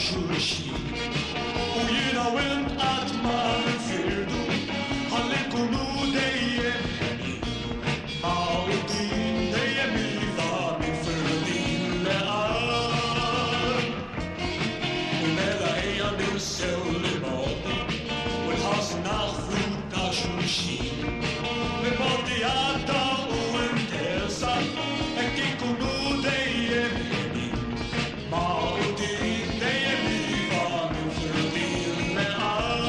xulxin u jiena u int qatt ma nfirdu ħalli nkunu dejjem mawdin dejjem iva mifrdin leqan u mela ejja ninsew l-modi u l-ħażn naħfru ta' xulxin l-modi għadda u ntesa hekk inkunu dejjem mawdin dejjem iva mifrdin leqan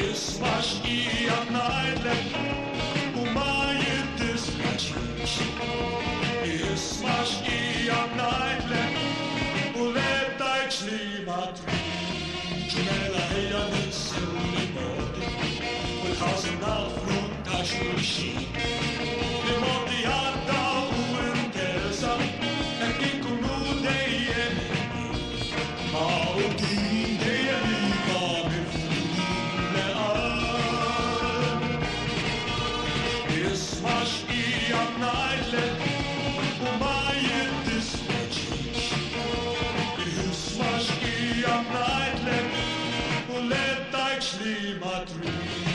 isma' x'qiegħed ngħidlek u ma jiddispjaċix isma' x'qiegħed ngħidlek u l-ebdajtx li ma tridx mela ejja ninsew l-modi u l-ħażn naħfru ta' xulxin l-modi għadda u ntesa hekk inkunu dejjem mawdin dejjem iva mifrdin leqan isma' x'qiegħed ngħidlek u ma jiddispjaċix isma' x'qiegħed ngħidlek u l-ebdajtx li ma tridx